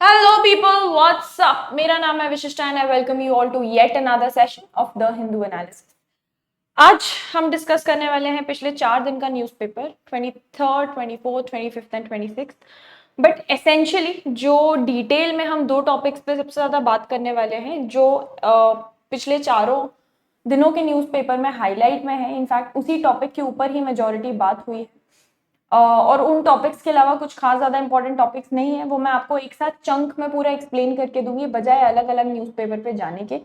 Hello people, what's up. मेरा नाम है Vishishta and I welcome you all to yet another session of the Hindu analysis. आज हम discuss करने वाले हैं पिछले 4 दिन का newspaper 23rd, 24th, 25th and 26th। But essentially जो डिटेल में हम दो टॉपिक्स पे सबसे ज़्यादा बात करने वाले हैं जो पिछले चारों दिनों के न्यूज़पेपर में हाईलाइट में है। इनफैक्ट उसी टॉपिक के ऊपर ही मेजॉरिटी बात हुई है। और उन टॉपिक्स के अलावा कुछ खास ज़्यादा इंपॉर्टेंट टॉपिक्स नहीं है, वो मैं आपको एक साथ चंक में पूरा एक्सप्लेन करके दूंगी बजाय अलग अलग न्यूज़पेपर पे जाने के।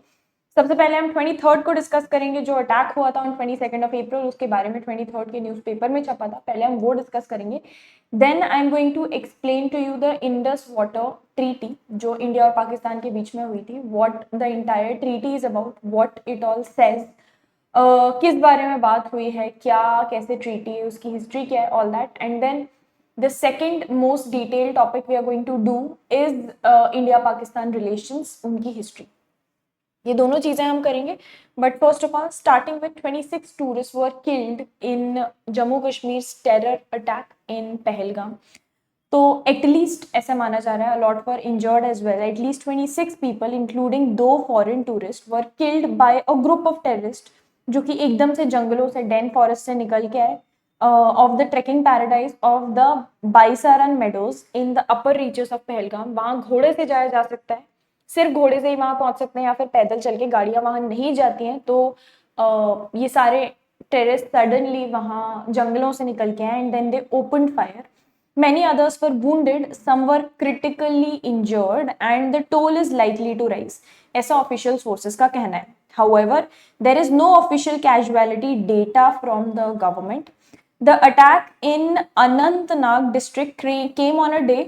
सबसे पहले हम 23rd को डिस्कस करेंगे, जो अटैक हुआ था ऑन 22nd ऑफ अप्रैल, उसके बारे में 23rd के न्यूज़पेपर में छपा था, पहले हम वो डिस्कस करेंगे। Then I am going to explain to you the Indus water treaty जो इंडिया और पाकिस्तान के बीच में हुई थी, what the entire treaty is about, what it all says, किस बारे में बात हुई है, क्या कैसे ट्रीटी है, उसकी हिस्ट्री क्या है, all that. And then the second most detail topic we are going to do is India Pakistan relations, उनकी हिस्ट्री। ये दोनों चीजें हम करेंगे। But first of all, starting with 26 tourist were killed in Jammu Kashmir terror attack in Pahalgam. तो at least ऐसा माना जा रहा है, a lot were injured as well, at least 26 people including 2 foreign tourist were killed by a group of terrorist, जो कि एकदम से जंगलों से, डेन फॉरेस्ट से निकल के आए of the trekking paradise of the Baisaran meadows in the upper reaches of Pahalgam. वहां घोड़े से जाया जा सकता है, सिर्फ घोड़े से ही वहां पहुंच सकते हैं, या फिर पैदल चल के, गाड़ियां वहां नहीं जाती हैं। तो ये सारे टेररिस्ट सडनली वहां जंगलों से निकल के आए and then they open fire. Many others were wounded, some were critically injured, and the toll is likely to rise. ऐसा official sources का कहना है. However, there is no official casualty data from the government. The attack in Anantnag district came on a day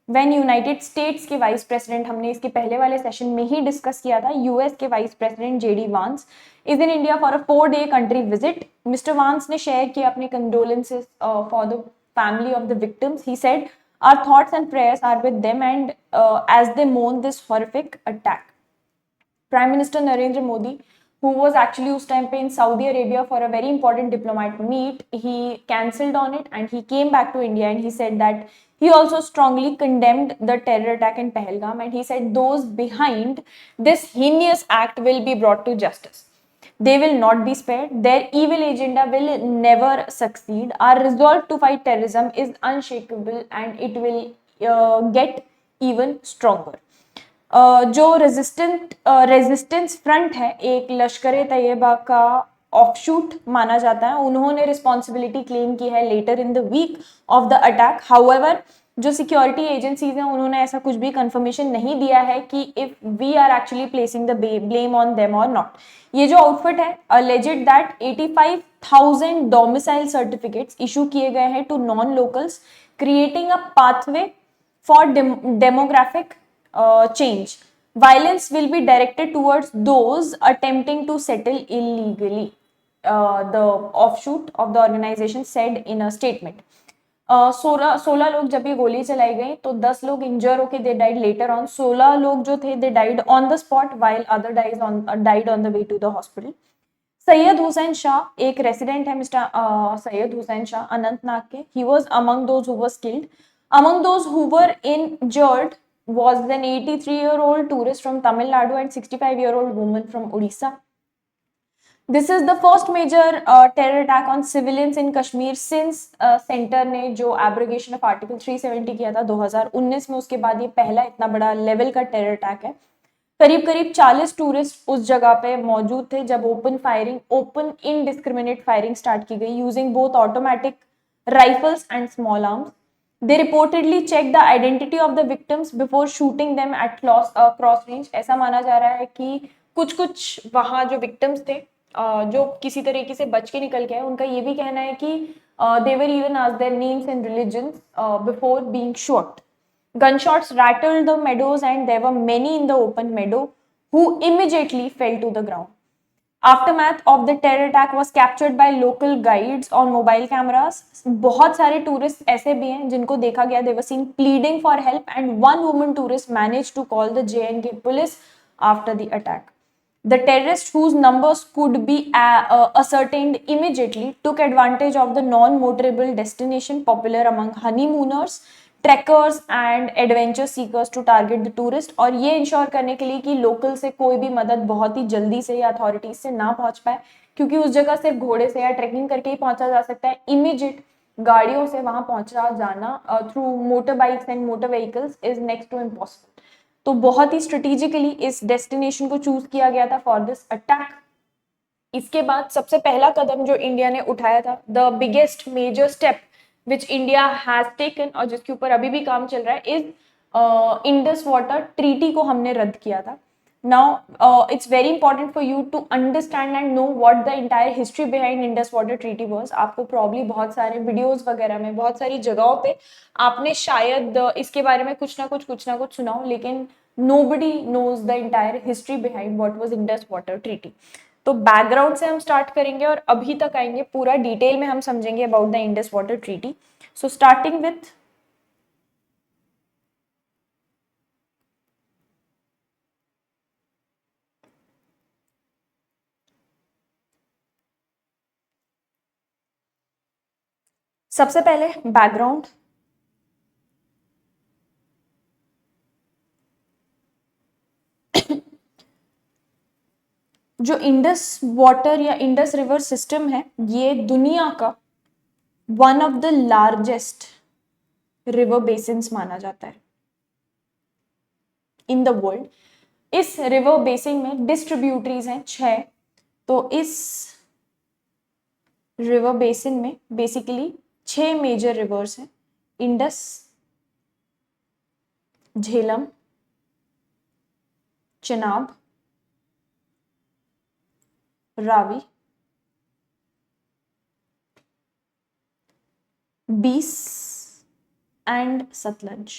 when United states के vice president, हमने इसके पहले वाले session में ही डिस्कस किया था, यूएस के वाइस प्रेसिडेंट जेडी वांस is in India for a 4-day country visit. Mister वांस ने शेयर किया अपने condolences for the family of the victims. He said, "Our thoughts and prayers are with them and as they mourn this horrific attack." Prime Minister Narendra Modi, who was actually उस time पे in Saudi Arabia for a very important diplomat meet, he cancelled on it and he came back to India and he said that he also strongly condemned the terror attack in Pahalgam and he said those behind this heinous act will be brought to justice. They will not be spared. Their evil agenda will never succeed. Our resolve to fight terrorism is unshakable and it will get even stronger. जो resistance front है, एक लश्कर तैयबा का offshoot माना जाता है, उन्होंने responsibility claim की है later in the week of the attack. However, जो सिक्योरिटी एजेंसीज हैं उन्होंने ऐसा कुछ भी कंफर्मेशन नहीं दिया है कि if we are actually placing the blame on them और नॉट। ये जो आउटफिट है, alleged that 85,000 domicile certificates issue किए गए हैं to non locals, creating a pathway for demographic change. Violence will be directed towards those attempting to settle illegally, the offshoot of the organization said in a statement. 16 लोग जब ये गोली चलाई गई तो 10 लोग इंजर होके दे डाइड लेटर ऑन। 16 लोग जो थे they died on the spot while other died on the way to the hospital. Syed Hussain Shah एक रेसिडेंट है, मिस्टर सैयद हुसैन शाह अनंतनाग के, he was among those who was killed. Among those who were injured was an 83-year-old tourist from Tamil Nadu and 65-year-old woman from Odisha. This is the first major terror attack on civilians in Kashmir since centre ने जो abrogation of article 370 किया था 2019 में, उसके बाद ये पहला इतना बड़ा लेवल का टेरर अटैक है। करीब करीब 40 टूरिस्ट उस जगह पे मौजूद थे जब ओपन इनडिस्क्रिमिनेट फायरिंग स्टार्ट की गई using both automatic rifles and small arms. They reportedly checked the identity of the victims before shooting them at cross range. ऐसा माना जा रहा है कि कुछ वहाँ जो victims थे, जो किसी तरीके से बच के निकल गए, उनका ये भी कहना है कि they were even asked their names and religions before being shot. Gunshots rattled the meadows and there were many in the open meadow who immediately fell to the ground. Aftermath of the terror attack was captured by local guides on mobile cameras. बहुत सारे tourist ऐसे भी हैं जिनको देखा गया, they were seen pleading for help and one woman tourist managed to call the JNK police after the attack. The terrorists, whose numbers could be ascertained immediately, took advantage of the non-motorable destination popular among honeymooners trekkers and adventure seekers to target the tourist, और ये ensure करने के लिए कि local से कोई भी मदद बहुत ही जल्दी से या अथॉरिटीज से ना पहुंच पाए, क्योंकि उस जगह सिर्फ घोड़े से या ट्रैकिंग करके ही पहुंचा जा सकता है। इमीडिएट गाड़ियों से वहां पहुंचा जाना through motor bikes and motor vehicles is next to impossible. तो बहुत ही स्ट्रेटेजिकली इस डेस्टिनेशन को चूज किया गया था फॉर दिस अटैक। इसके बाद सबसे पहला कदम जो इंडिया ने उठाया था, the biggest major step which India has taken, और जिसके ऊपर अभी भी काम चल रहा है, इज इंडस वाटर ट्रीटी को हमने रद्द किया था। Now it's very important for you to understand and know what the entire history behind Indus water treaty was. आपको प्रॉब्ली बहुत सारे वीडियोस वगैरह में, बहुत सारी जगहों पे आपने शायद इसके बारे में कुछ ना कुछ सुना हो, लेकिन nobody knows the entire history behind what was Indus Water Treaty. तो बैकग्राउंड से हम स्टार्ट करेंगे और अभी तक आएंगे, पूरा डिटेल में हम समझेंगे about the Indus water treaty. So starting with सबसे पहले बैकग्राउंड। जो इंडस वाटर या इंडस रिवर सिस्टम है, ये दुनिया का one of the largest river basins माना जाता है इन द वर्ल्ड। इस रिवर बेसिन में डिस्ट्रीब्यूटरीज हैं 6। तो इस रिवर बेसिन में बेसिकली 6 मेजर रिवर्स हैं, इंडस, झेलम, चिनाब, रावी, बीस and Sutlej.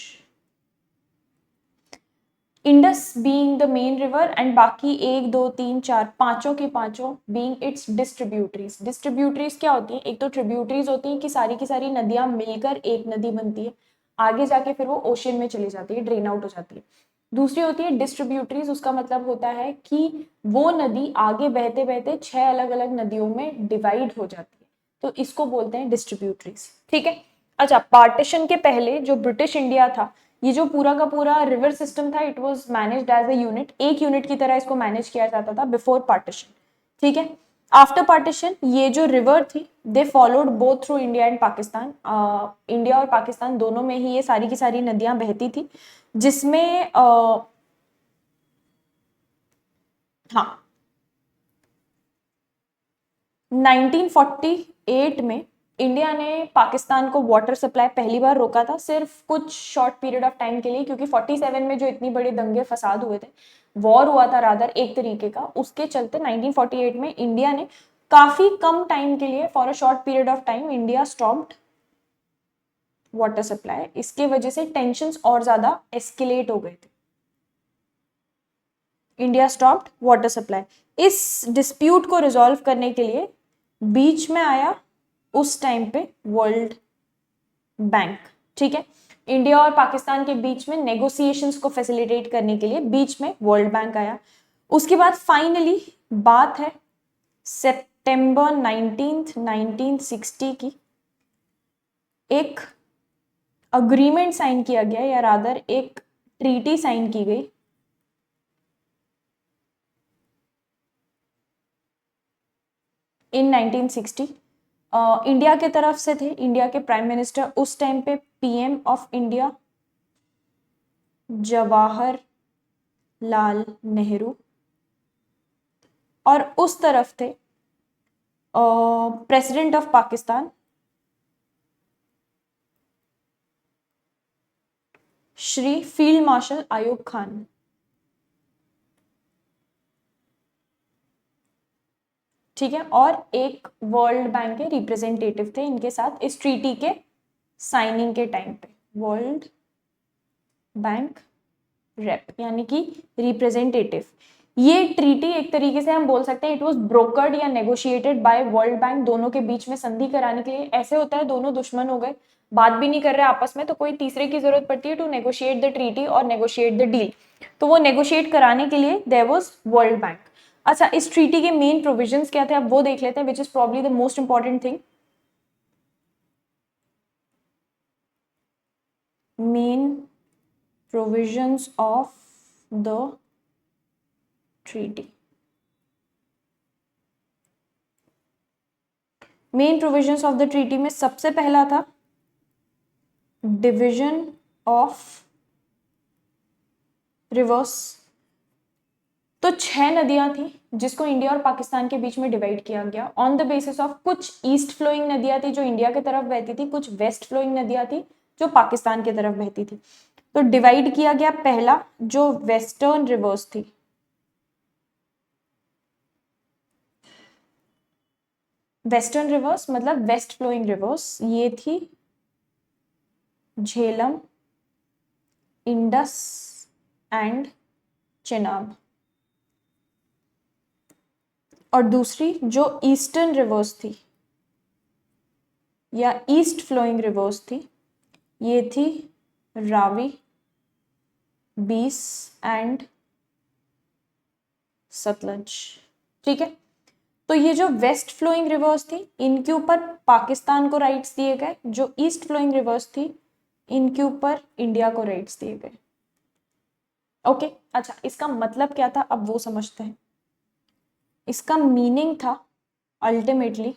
Indus being the main river and बाकी 1 2 3 4 पांचों के पांचों बीइंग इट्स डिस्ट्रीब्यूटरीज। डिस्ट्रीब्यूटरीज क्या होती है? एक तो ट्रिब्यूटरीज होती है कि सारी की सारी नदियां मिलकर एक नदी बनती है, आगे जाके फिर वो ओशन में चली जाती है, ड्रेन आउट हो जाती है। दूसरी होती है डिस्ट्रीब्यूटरीज, उसका मतलब होता है कि वो नदी आगे बहते बहते 6 अलग अलग नदियों में डिवाइड हो जाती है, तो इसको बोलते हैं डिस्ट्रीब्यूटरीज। ठीक है। अच्छा, पार्टीशन के पहले जो ब्रिटिश इंडिया था, ये जो पूरा का पूरा रिवर सिस्टम था, it was managed as a unit, एक यूनिट की तरह इसको मैनेज किया जाता था बिफोर पार्टीशन। ठीक है। आफ्टर पार्टीशन ये जो रिवर थी, they followed both through India and Pakistan. India और पाकिस्तान दोनों में ही ये सारी की सारी नदियां बहती थी, जिसमें हाँ 1948 में इंडिया ने पाकिस्तान को वाटर सप्लाई पहली बार रोका था, सिर्फ कुछ शॉर्ट पीरियड ऑफ टाइम के लिए, क्योंकि 47 में जो इतनी बड़े दंगे फसाद हुए थे, वॉर हुआ था रादर एक तरीके का, उसके चलते 1948 में इंडिया ने काफी कम टाइम के लिए, for a short period of time, India stopped water supply. इसके वजह से टेंशंस और ज्यादा एस्केलेट हो गए थे। India stopped water supply. इस डिस्प्यूट को रिजॉल्व करने के लिए बीच में आया उस टाइम पे वर्ल्ड बैंक। ठीक है। इंडिया और पाकिस्तान के बीच में नेगोशिएशंस को फैसिलिटेट करने के लिए बीच में वर्ल्ड बैंक आया। उसके बाद फाइनली बात है सितंबर 1960 की, एक अग्रीमेंट साइन किया गया, या रादर एक ट्रीटी साइन की गई इन 1960। इंडिया के तरफ से थे, इंडिया के प्राइम मिनिस्टर उस टाइम पे PM of India Jawaharlal Nehru, और उस तरफ थे president of Pakistan Shri field marshal Ayub Khan. ठीक है। और एक वर्ल्ड बैंक के रिप्रेजेंटेटिव थे इनके साथ इस ट्रीटी के साइनिंग के टाइम पे, वर्ल्ड बैंक रेप यानी कि रिप्रेजेंटेटिव। ये ट्रीटी एक तरीके से हम बोल सकते हैं इट वाज ब्रोकर्ड या नेगोशिएटेड बाय वर्ल्ड बैंक, दोनों के बीच में संधि कराने के लिए। ऐसे होता है दोनों दुश्मन हो गए, बात भी नहीं कर रहे आपस में, तो कोई तीसरे की जरूरत पड़ती है टू नेगोशिएट द ट्रीटी और नेगोशिएट द डील, तो वो नेगोशिएट कराने के लिए देयर वाज वर्ल्ड बैंक। अच्छा, इस ट्रीटी के मेन प्रोविजंस क्या थे अब वो देख लेते हैं, which is probably the most important thing. Main provisions of the treaty. Main provisions of the treaty में सबसे पहला था डिविजन ऑफ रिवर्स। तो 6 नदियां थी जिसको इंडिया और पाकिस्तान के बीच में डिवाइड किया गया ऑन द बेसिस ऑफ कुछ ईस्ट फ्लोइंग नदियां थी जो इंडिया की तरफ बहती थी, कुछ वेस्ट फ्लोइंग नदियां थी जो पाकिस्तान की तरफ बहती थी। तो डिवाइड किया गया पहला जो वेस्टर्न रिवर्स थी, वेस्टर्न रिवर्स मतलब वेस्ट फ्लोइंग रिवर्स, ये थी झेलम, इंडस एंड चेनाब। और दूसरी जो ईस्टर्न रिवर्स थी या ईस्ट फ्लोइंग रिवर्स थी, ये थी रावी, बीस एंड सतलज। ठीक है, तो ये जो वेस्ट फ्लोइंग रिवर्स थी इनके ऊपर पाकिस्तान को राइट्स दिए गए, जो ईस्ट फ्लोइंग रिवर्स थी इनके ऊपर इंडिया को राइट्स दिए गए। ओके, अच्छा इसका मतलब क्या था अब वो समझते हैं। इसका मीनिंग था ultimately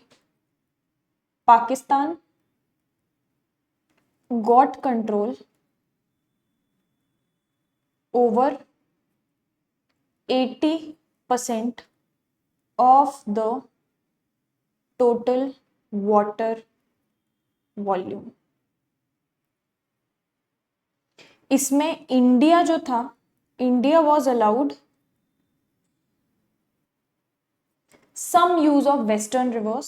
Pakistan got control over 80% of the total water volume। इसमें इंडिया जो था, India was allowed some use of western rivers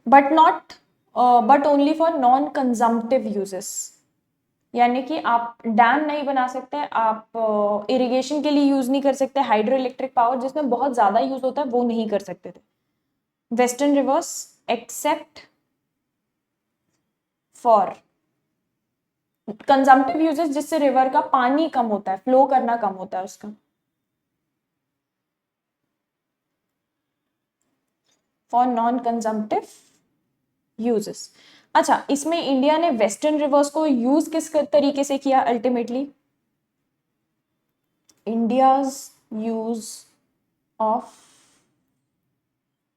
but only for non consumptive uses। यानी कि आप डैम नहीं बना सकते, आप इरिगेशन के लिए यूज नहीं कर सकते, हाइड्रो इलेक्ट्रिक पावर जिसमें बहुत ज्यादा यूज होता है वो नहीं कर सकते थे western rivers, except for consumptive uses जिससे रिवर का पानी कम होता है, फ्लो करना कम होता है उसका। For non consumptive uses. अच्छा, इसमें इंडिया ने वेस्टर्न रिवर्स को यूज किस तरीके से किया ultimately? India's use of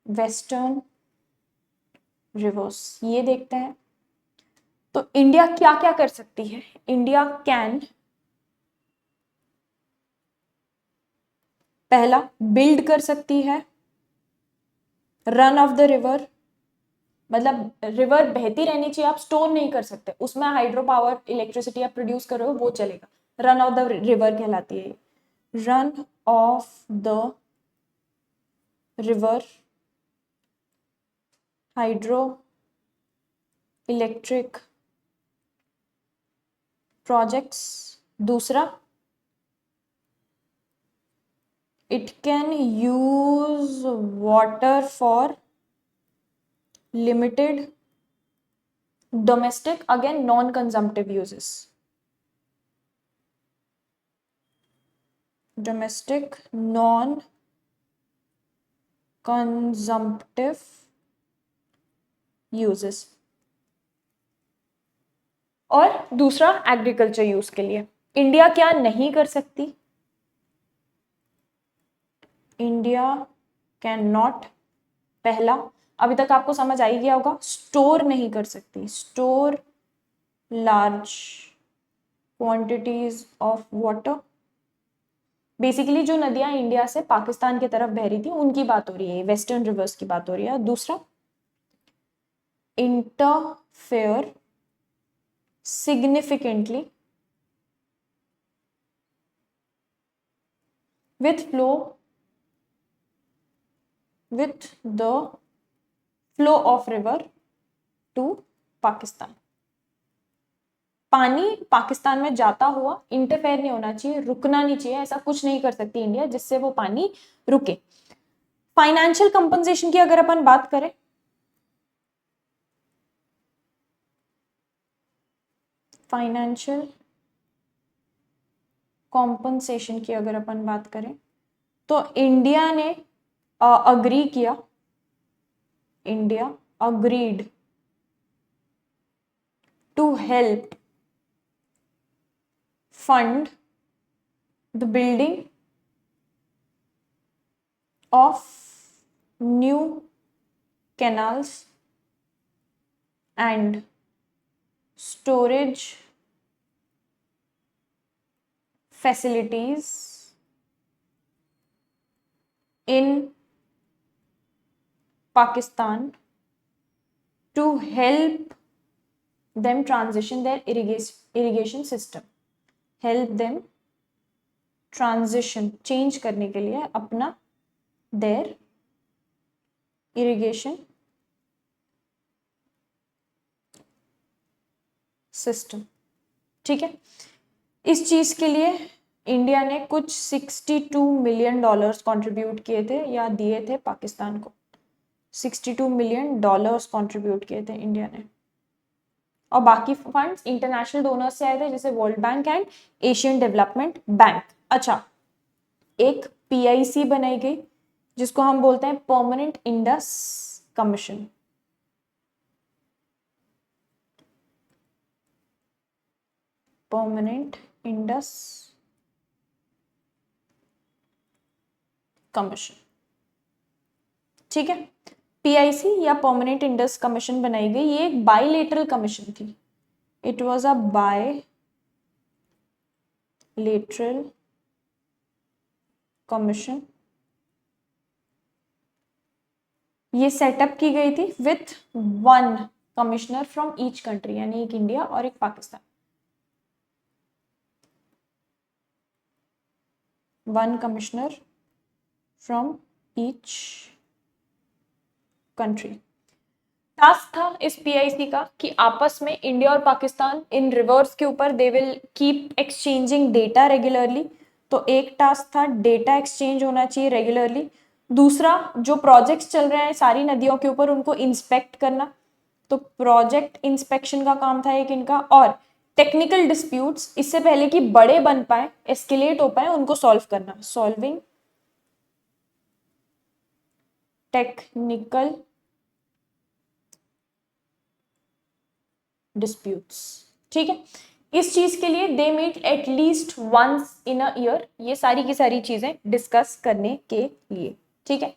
western rivers, ये देखते हैं। तो इंडिया क्या क्या कर सकती है? इंडिया कैन पहला बिल्ड कर सकती है रन ऑफ द रिवर, मतलब रिवर बहती रहनी चाहिए, आप स्टोर नहीं कर सकते उसमें हाइड्रो पावर इलेक्ट्रिसिटी आप प्रोड्यूस कर रहे हो वो चलेगा, रन ऑफ द रिवर कहलाती है। Run of the river hydro electric projects. दूसरा, it can use water for limited domestic again non consumptive uses, domestic non consumptive uses. और दूसरा एग्रीकल्चर यूज के लिए। इंडिया क्या नहीं कर सकती? इंडिया कैन नॉट, पहला अभी तक आपको समझ आ ही गया होगा, स्टोर नहीं कर सकती, store large quantities of water. Basically जो नदियां इंडिया से पाकिस्तान की तरफ बह रही थी उनकी बात हो रही है, वेस्टर्न रिवर्स की बात हो रही है। दूसरा, interfere significantly with the flow of river to Pakistan. पानी पाकिस्तान में जाता हुआ इंटरफेयर नहीं होना चाहिए, रुकना नहीं चाहिए, ऐसा कुछ नहीं कर सकती इंडिया जिससे वो पानी रुके। फाइनेंशियल कंपनसेशन की अगर अपन बात करें, फाइनेंशियल कॉम्पनसेशन की अगर अपन बात करें तो इंडिया ने अग्री किया, India agreed to help fund the building of new canals and storage facilities in Pakistan to help them transition their irrigation system. Help them transition, change करने के लिए अपना their irrigation system. ठीक है, इस चीज के लिए इंडिया ने कुछ $62 मिलियन कंट्रीब्यूट किए थे या दिए थे पाकिस्तान को। $62 मिलियन कंट्रीब्यूट किए थे इंडिया ने, और बाकी फंड्स इंटरनेशनल डोनर्स से आए थे जैसे world bank and Asian development bank. अच्छा, एक पीआईसी बनाई गई जिसको हम बोलते हैं permanent Indus commission. Permanent Indus commission, ठीक है। पीआईसी या परमानेंट इंडस कमीशन बनाई गई। ये एक बायलेटरल कमीशन थी। It was a bilateral commission. ये सेटअप की गई थी with one commissioner from each country, यानी एक इंडिया और एक Pakistan. One commissioner from each country. Task था इस पीआईसी का कि आपस में इंडिया और पाकिस्तान इन रिवर्स के ऊपर they will keep exchanging data regularly. तो एक टास्क था डेटा एक्सचेंज होना चाहिए रेगुलरली। दूसरा, जो प्रोजेक्ट्स चल रहे हैं सारी नदियों के ऊपर उनको इंस्पेक्ट करना, तो प्रोजेक्ट इंस्पेक्शन का काम था एक इनका। और टेक्निकल डिस्प्यूट्स, इससे पहले कि बड़े बन पाए, एस्केलेट हो पाए, उनको सॉल्व करना। सॉल्विंग टेक्निकल डिस्प्यूट्स, ठीक है। इस चीज के लिए they meet at least once in a year, ये सारी की सारी चीजें डिस्कस करने के लिए, ठीक है।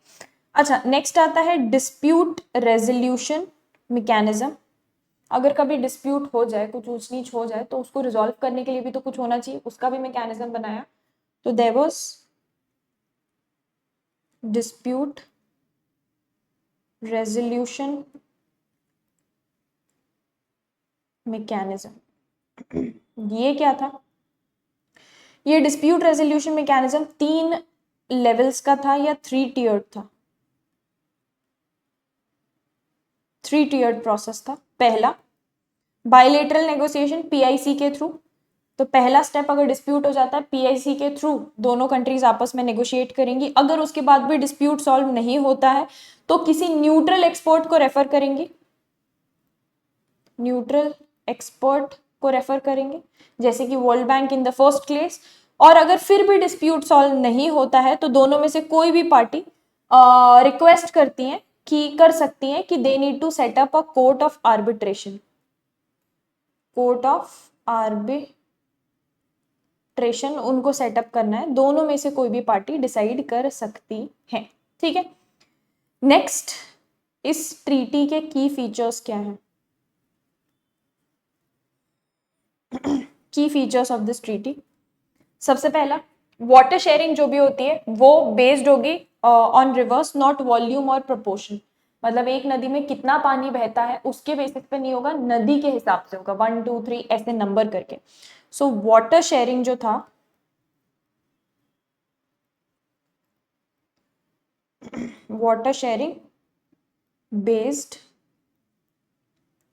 अच्छा, नेक्स्ट आता है डिस्प्यूट रेजोल्यूशन मैकेनिज्म। अगर कभी डिस्प्यूट हो जाए, कुछ ऊंच नीच हो जाए, तो उसको रिजॉल्व करने के लिए भी तो कुछ होना चाहिए, उसका भी मैकेनिज्म बनाया। तो there was dispute resolution mechanism. ये क्या था? ये डिस्प्यूट रेजोल्यूशन मैकेनिज्म 3 लेवल्स का था या 3 टीयर्ड था। 3 टीयर्ड प्रोसेस था। पहला, बायलेटरल नेगोशिएशन पीआईसी के थ्रू। तो पहला स्टेप, अगर डिस्प्यूट हो जाता है पीआईसी के थ्रू, दोनों कंट्रीज आपस में नेगोशिएट करेंगी। अगर उसके बाद भी डिस्प्यूट सॉल्व नहीं होता है तो किसी न्यूट्रल एक्सपर्ट को रेफर करेंगे, न्यूट्रल एक्सपर्ट को रेफर करेंगे, जैसे कि world bank in the first place. और अगर फिर भी डिस्प्यूट सॉल्व नहीं होता है तो दोनों में से कोई भी पार्टी रिक्वेस्ट करती है कि कर सकती हैं कि they need to set up a court of arbitration. Court of arbitration उनको सेटअप करना है, दोनों में से कोई भी पार्टी डिसाइड कर सकती है, ठीक है। नेक्स्ट, इस ट्रीटी के की फीचर्स क्या हैं? की फीचर्स ऑफ दिस ट्रीटी, सबसे पहला, वाटर शेयरिंग जो भी होती है वो बेस्ड होगी ऑन रिवर्स, नॉट वॉल्यूम और प्रोपोर्शन। मतलब एक नदी में कितना पानी बहता है उसके बेसिस पे नहीं होगा, नदी के हिसाब से होगा, 1 2 3 ऐसे नंबर करके। सो वाटर शेयरिंग जो था, water sharing based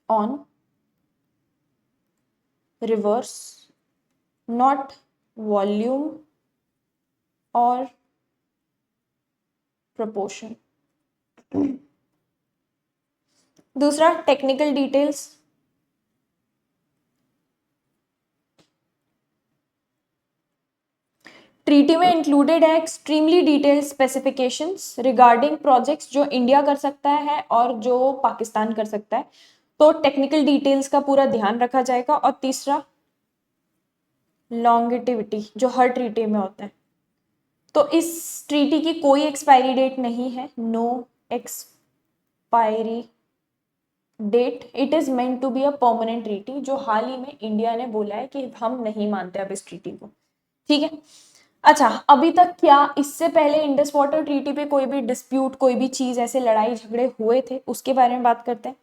on reverse, not volume और प्रोपोर्शन। दूसरा, टेक्निकल डिटेल्स। ट्रीटी में इंक्लूडेड है extremely detailed specifications regarding projects जो इंडिया कर सकता है और जो पाकिस्तान कर सकता है, तो टेक्निकल डिटेल्स का पूरा ध्यान रखा जाएगा। और तीसरा लॉन्गिटिविटी जो हर ट्रीटी में होता है, तो इस ट्रीटी की कोई एक्सपायरी डेट नहीं है, no expiry date, it is meant to be a permanent treaty, जो हाल ही में इंडिया ने बोला है कि हम नहीं मानते अब इस ट्रीटी को, ठीक है। अच्छा, अभी तक क्या इससे पहले इंडस वाटर ट्रीटी पे कोई भी डिस्प्यूट, कोई भी चीज ऐसे लड़ाई झगड़े हुए थे, उसके बारे में बात करते हैं।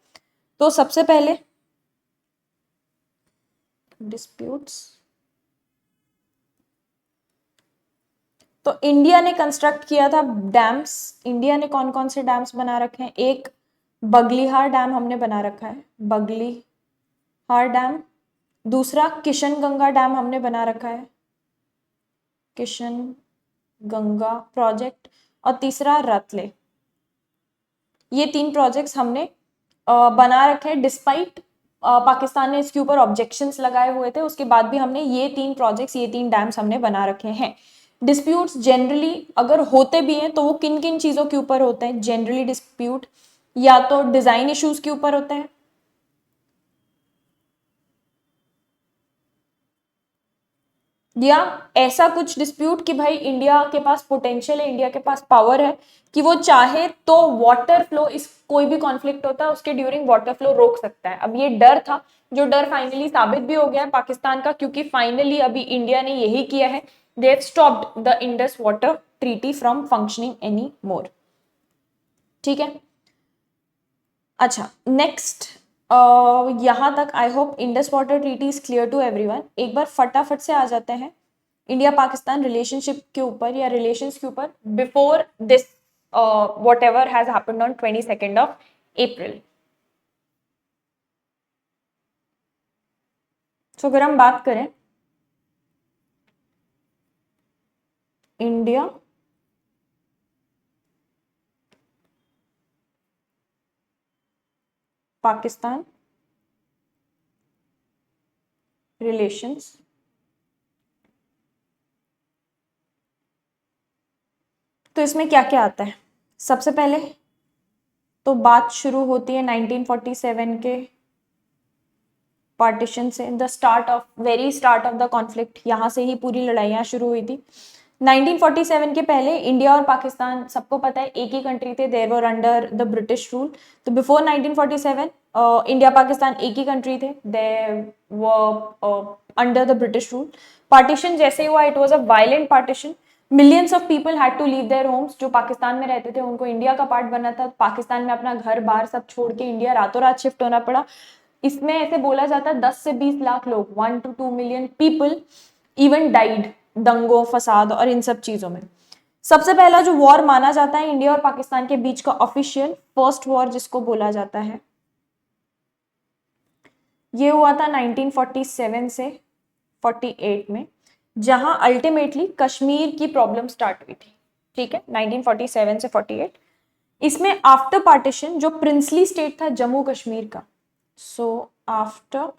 तो सबसे पहले डिस्प्यूट्स, तो इंडिया ने कंस्ट्रक्ट किया था डैम्स। इंडिया ने कौन कौन से डैम्स बना रखे हैं? एक बगलीहार डैम हमने बना रखा है, बगलीहार डैम। दूसरा किशन गंगा डैम हमने बना रखा है, किशन गंगा प्रोजेक्ट। और तीसरा रतले। ये 3 प्रोजेक्ट्स हमने बना रखे हैं, डिस्पाइट पाकिस्तान ने इसके ऊपर ऑब्जेक्शंस लगाए हुए थे, उसके बाद भी हमने ये 3 प्रोजेक्ट्स, ये 3 डैम्स हमने बना रखे हैं। डिस्प्यूट्स जनरली अगर होते भी हैं तो वो किन किन चीज़ों के ऊपर होते हैं? जनरली डिस्प्यूट या तो डिज़ाइन इश्यूज के ऊपर होते हैं, या ऐसा कुछ डिस्प्यूट कि भाई इंडिया के पास पोटेंशियल है, इंडिया के पास पावर है कि वो चाहे तो वाटर फ्लो, इस कोई भी कॉन्फ्लिक्ट होता है उसके ड्यूरिंग वाटर फ्लो रोक सकता है। अब ये डर था, जो डर फाइनली साबित भी हो गया है पाकिस्तान का, क्योंकि फाइनली अभी इंडिया ने यही किया है, they have stopped the Indus water treaty from functioning any more, ठीक है। अच्छा, नेक्स्ट, यहां तक I hope Indus water treaty is clear to everyone. एक बार फटाफट से आ जाते हैं इंडिया पाकिस्तान रिलेशनशिप के ऊपर या रिलेशंस के ऊपर before this what ever has happened on 22 अप्रैल। सो अगर हम बात करें इंडिया पाकिस्तान रिलेशंस, तो इसमें क्या क्या आता है? सबसे पहले तो बात शुरू होती है 1947 के पार्टीशन से, the start of very start of the conflict, यहाँ से ही पूरी लड़ाइयाँ शुरू हुई थी। 1947 के पहले इंडिया और पाकिस्तान, सबको पता है, एक ही कंट्री थे, there were under the British rule. तो बिफोर 1947 इंडिया पाकिस्तान एक ही कंट्री थे, they were under the British rule. Partition जैसे हुआ, it was a violent partition, millions of people had to leave their homes. जो पाकिस्तान में रहते थे उनको इंडिया का पार्ट बनना था, पाकिस्तान में अपना घर बार सब छोड़ के इंडिया रातों रात शिफ्ट होना पड़ा। इसमें ऐसे बोला जाता है 10 से 20 लाख लोग, 1 to 2 million people even died, दंगों, फसाद और इन सब चीजों में। सबसे पहला जो वॉर माना जाता है इंडिया और पाकिस्तान के बीच का ऑफिशियल फर्स्ट वॉर जिसको बोला जाता है, ये हुआ था 1947 से 48 में, जहां अल्टीमेटली कश्मीर की प्रॉब्लम स्टार्ट हुई थी, ठीक है, 1947 से 48। इसमें आफ्टर पार्टीशन जो प्रिंसली स्टेट था जम्मू कश्मीर का, so after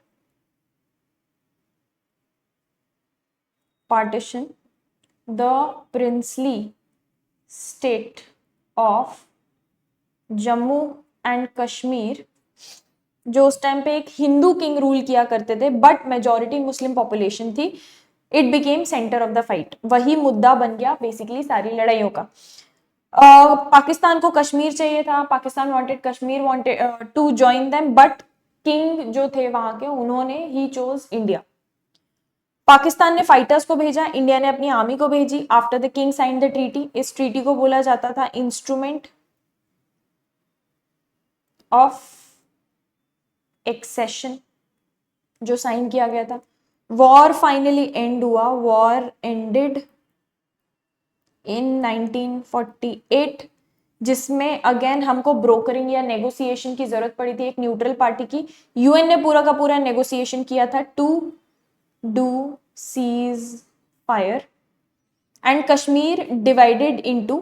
partition the princely state of Jammu and Kashmir, जो उस टाइम पे एक हिंदू किंग रूल किया करते थे बट मेजॉरिटी मुस्लिम पॉपुलेशन थी, it became centre of the fight, वही मुद्दा बन गया बेसिकली सारी लड़ाइयों का। पाकिस्तान को कश्मीर चाहिए था, Pakistan wanted Kashmir, wanted to join them, but king जो थे वहां के, उन्होंने ही चोज इंडिया। पाकिस्तान ने फाइटर्स को भेजा, इंडिया ने अपनी आर्मी को भेजी। After the king sign the treaty, इस ट्रीटी को बोला जाता था इंस्ट्रूमेंट ऑफ एक्सेशन, जो साइन किया गया था। वॉर फाइनली एंड हुआ, वॉर एंडेड इन 1948, जिसमें अगेन हमको ब्रोकरिंग या नेगोशिएशन की जरूरत पड़ी थी, एक न्यूट्रल पार्टी की। यूएन ने पूरा का पूरा नेगोशिएशन किया था to do cease fire and Kashmir divided into,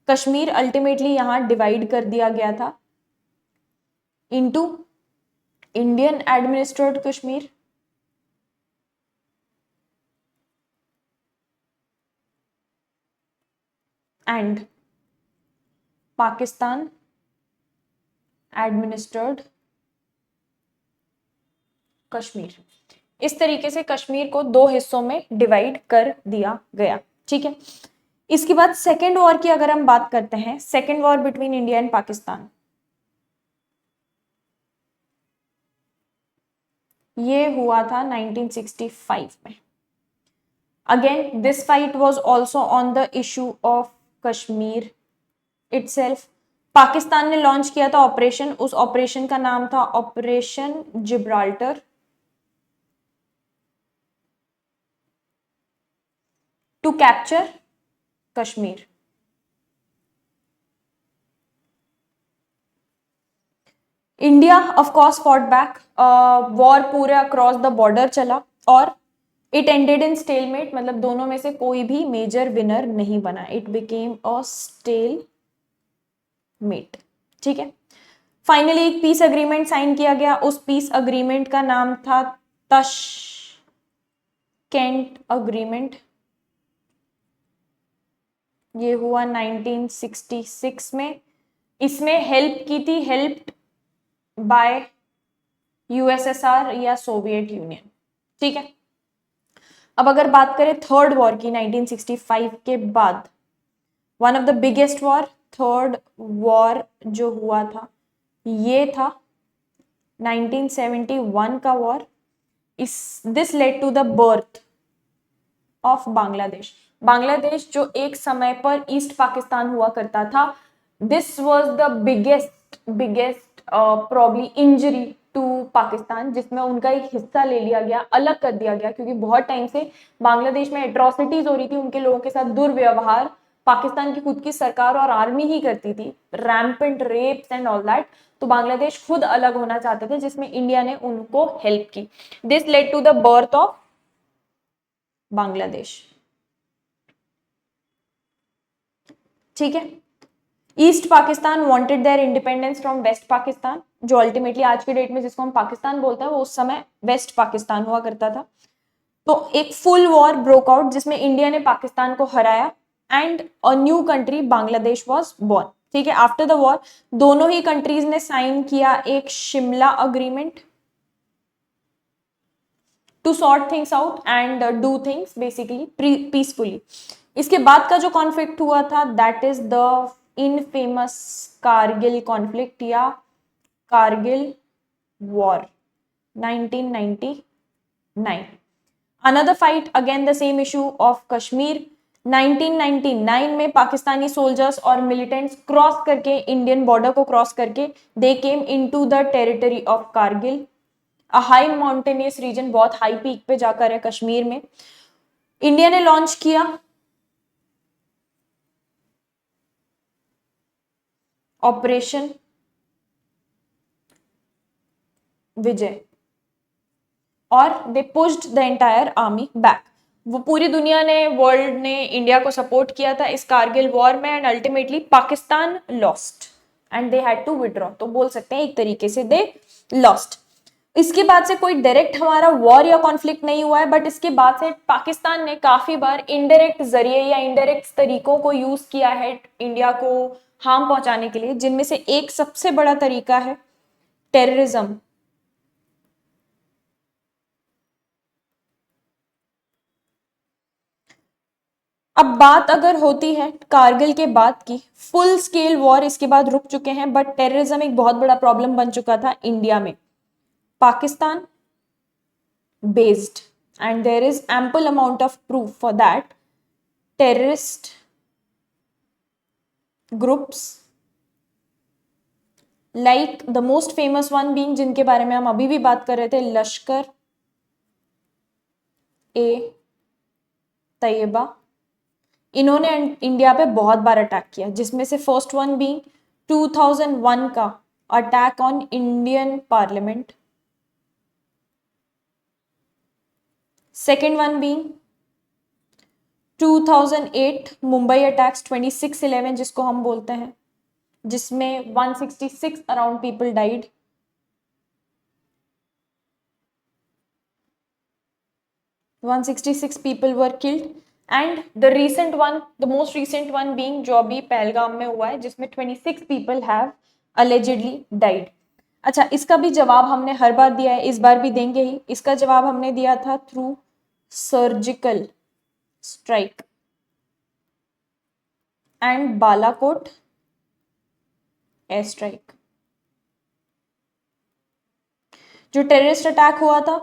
Kashmir ultimately यहां डिवाइड कर दिया गया था into Indian administered Kashmir and Pakistan administered Kashmir. इस तरीके से कश्मीर को दो हिस्सों में डिवाइड कर दिया गया। ठीक है, इसके बाद सेकेंड वॉर की अगर हम बात करते हैं, second war between India and Pakistan, ये हुआ था 1965 में। Again this fight was also on the issue of Kashmir itself. Pakistan ने लॉन्च किया था ऑपरेशन, उस ऑपरेशन का नाम था operation Gibraltar, to capture Kashmir. India of course fought back, war पूरे अक्रॉस द बॉर्डर चला और इट एंडेड इन स्टेलमेट, मतलब दोनों में से कोई भी मेजर विनर नहीं बना। It became a stalemate. ठीक है, फाइनली एक पीस अग्रीमेंट साइन किया गया। उस पीस अग्रीमेंट का नाम था ताशकेंट अग्रीमेंट। ये हुआ 1966 में। इसमें हेल्प की थी, हेल्प्ड बाय यूएसएसआर या सोवियत यूनियन। ठीक है, अब अगर बात करें थर्ड वॉर की 1965 के बाद, one of the biggest war, third war जो हुआ था ये था 1971 का war. This led to the birth of Bangladesh. Bangladesh जो एक समय पर ईस्ट पाकिस्तान हुआ करता था, this was the biggest probably injury to Pakistan, जिसमें उनका एक हिस्सा ले लिया गया, अलग कर दिया गया, क्योंकि बहुत टाइम से बांग्लादेश में एट्रोसिटीज हो रही थी, उनके लोगों के साथ दुर्व्यवहार पाकिस्तान की खुद की सरकार और आर्मी ही करती थी, rampant rapes and all that. तो बांग्लादेश खुद अलग होना चाहते थे, जिसमें इंडिया ने उनको हेल्प की। This led to the birth of Bangladesh. ठीक है, east Pakistan wanted their independence from west Pakistan, जो अल्टीमेटली आज के डेट में जिसको हम पाकिस्तान बोलते हैं, वो उस समय वेस्ट पाकिस्तान हुआ करता था। तो एक फुल वॉर ब्रोक आउट जिसमें इंडिया ने पाकिस्तान को हराया and a new country Bangladesh was born. ठीक है, आफ्टर द वॉर दोनों ही कंट्रीज ने साइन किया एक Shimla agreement to sort things out and do things basically peacefully. इसके बाद का जो कॉन्फ्लिक्ट हुआ था that is the infamous Kargil conflict या Kargil war 1999। Another fight again the same issue of Kashmir. 1999 में पाकिस्तानी सोल्जर्स और मिलिटेंट्स क्रॉस करके इंडियन बॉर्डर को क्रॉस करके they came into the territory of Kargil, a high mountainous region, बहुत हाई पीक पे जाकर है कश्मीर में। इंडिया ने लॉन्च किया ऑपरेशन विजय और they pushed the entire army back. वो पूरी दुनिया ने, वर्ल्ड ने इंडिया को सपोर्ट किया था इस कारगिल वॉर में and ultimately Pakistan lost and they had to withdraw. तो बोल सकते हैं एक तरीके से दे लॉस्ट। इसके बाद से कोई डायरेक्ट हमारा वॉर या कॉन्फ्लिक्ट नहीं हुआ है, बट इसके बाद से पाकिस्तान ने काफी बार इनडायरेक्ट जरिए या इनडायरेक्ट तरीकों को यूज किया है इंडिया को हार्म पहुंचाने के लिए, जिनमें से एक सबसे बड़ा तरीका है टेररिज्म। अब बात अगर होती है कारगिल के बाद की, फुल स्केल वॉर इसके बाद रुक चुके हैं, बट टेररिज्म एक बहुत बड़ा प्रॉब्लम बन चुका था इंडिया में। Pakistan based and there is ample amount of proof for that, terrorist groups like the most famous one being, जिनके बारे में हम अभी भी बात कर रहे थे, लश्कर ए तैयबा। इन्होंने इंडिया पे बहुत बार अटैक किया, जिसमें से फर्स्ट वन बीइंग 2001 का attack on Indian parliament, second one being 2008 Mumbai attacks 26/11 जिसको हम बोलते हैं, जिसमें 166 around people died. One 166 people were killed and the recent one, the most recent one being जो अभी पहलगाम में हुआ है, जिसमें 26 पीपल हैव अलेजिडली डाइड। अच्छा, इसका भी जवाब हमने हर बार दिया है, इस बार भी देंगे ही। इसका जवाब हमने दिया था through surgical strike and Balakot air strike. जो टेररिस्ट अटैक हुआ था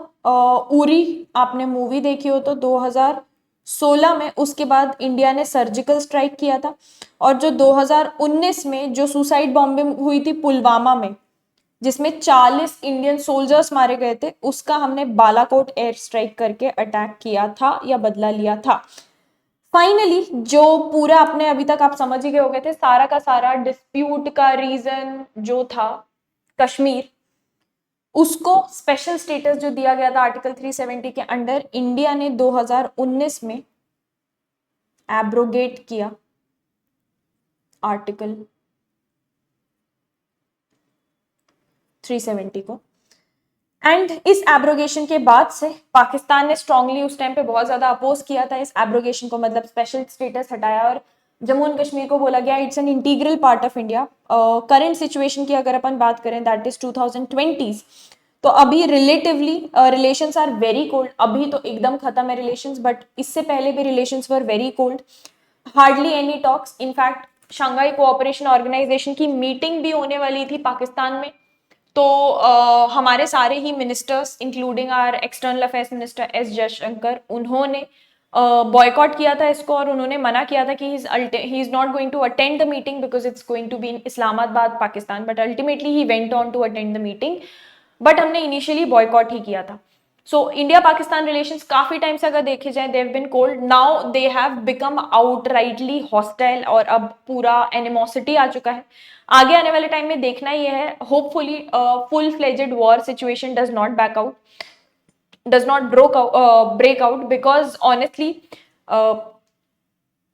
उरी, आपने मूवी देखी हो तो 2016 में, उसके बाद इंडिया ने सर्जिकल स्ट्राइक किया था। और जो 2019 में जो सुसाइड बॉम्बिंग हुई थी पुलवामा में, जिसमें 40 इंडियन सोल्जर्स मारे गए थे, उसका हमने बालाकोट एयर स्ट्राइक करके अटैक किया था या बदला लिया था। फाइनली जो पूरा आपने अभी तक आप समझ ही गए हो गए थे, सारा का सारा डिस्प्यूट का रीजन जो था कश्मीर, उसको स्पेशल स्टेटस जो दिया गया था आर्टिकल 370 के अंडर, इंडिया ने 2019 में एब्रोगेट किया आर्टिकल 370 को। एंड इस एब्रोगेशन के बाद से पाकिस्तान ने स्ट्रांगली उस टाइम पे बहुत ज्यादा अपोज किया था इस एब्रोगेशन को, मतलब स्पेशल स्टेटस हटाया और जम्मू एंड कश्मीर को बोला गया it's an integral part of India. Current situation की अगर अपन बात करें, दैट इज 2020s, तो अभी relatively relations are very cold. अभी तो एकदम खत्म है रिलेशंस, बट इससे पहले भी relations were very cold, hardly any talks. In fact Shanghai cooperation organisation की मीटिंग भी होने वाली थी पाकिस्तान में, तो हमारे सारे ही ministers including our external affairs minister S Jaishankar, उन्होंने बॉयकॉट किया था इसको, और उन्होंने मना किया था कि he is not going to attend the meeting because it's going to be in Islamabad Pakistan, but ultimately he went on to attend the meeting, but हमने इनिशियली बॉयकॉट ही किया था। सो इंडिया पाकिस्तान रिलेशंस काफी टाइम से अगर देखे जाए they have been cold, now they have become outrightly hostile, और अब पूरा एनिमोसिटी आ चुका है। आगे आने वाले टाइम में देखना ये है, hopefully full fledged war situation does not back out, does not break out, because honestly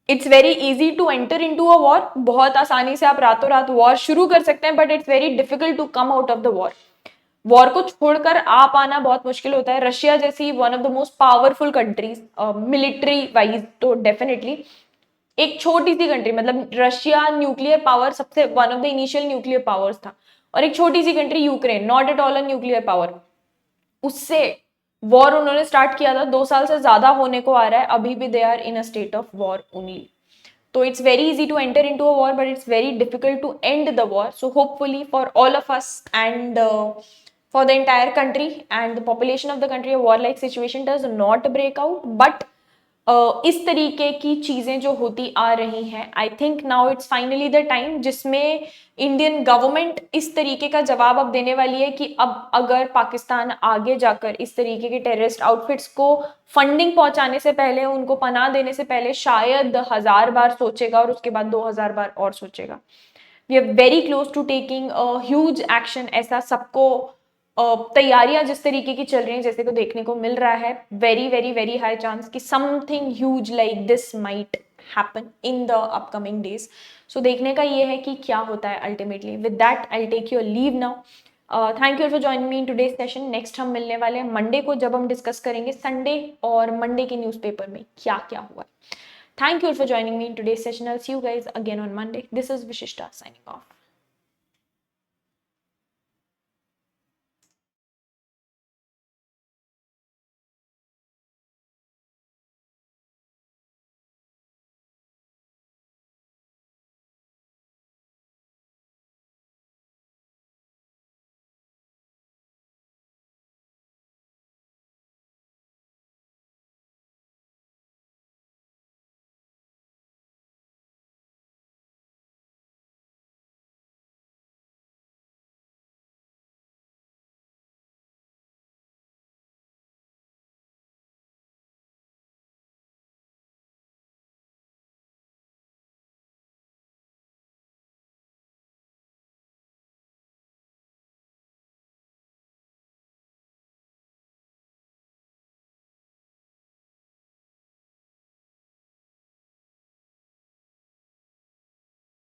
it's very easy to enter into a war. बहुत आसानी से आप रातों रात वॉर शुरू कर सकते हैं, but it's very difficult to come out of the war. War को छोड़कर आ पाना बहुत मुश्किल होता है। रशिया जैसी one of the most powerful countries military wise, तो डेफिनेटली एक छोटी सी कंट्री, मतलब रशिया न्यूक्लियर पावर सबसे one of the initial nuclear powers था, और एक छोटी सी country Ukraine, not at all a nuclear power, उससे वॉर उन्होंने स्टार्ट किया था। 2 साल से ज्यादा होने को आ रहा है, अभी भी they are in a state of war only. So it's very easy to enter into a war, but it's very difficult to end the war. So hopefully for all of us and for the entire country and the population of the country, a war-like situation does not break out. But इस तरीके की चीजें जो होती आ रही हैं, I think now it's finally the time जिसमें Indian government इस तरीके का जवाब अब देने वाली है कि अब अगर पाकिस्तान आगे जाकर इस तरीके के टेररिस्ट आउटफिट्स को फंडिंग पहुंचाने से पहले, उनको पनाह देने से पहले शायद 1000 बार सोचेगा, और उसके बाद 2000 बार और सोचेगा। We are very close to taking a huge action. ऐसा सबको तैयारियां जिस तरीके की चल रही हैं, जैसे को देखने को मिल रहा है, very very very high chance कि something huge like this might happen in the upcoming days. So देखने का ये है कि क्या होता है ultimately. With that I take your leave now. Thank you for joining me in today's session. Next हम मिलने वाले हैं मंडे को, जब हम डिस्कस करेंगे संडे और मंडे के न्यूज़पेपर में क्या क्या हुआ। Thank you for joining me in today's session. I'll see you guys again on Monday. This is Vishishta signing off.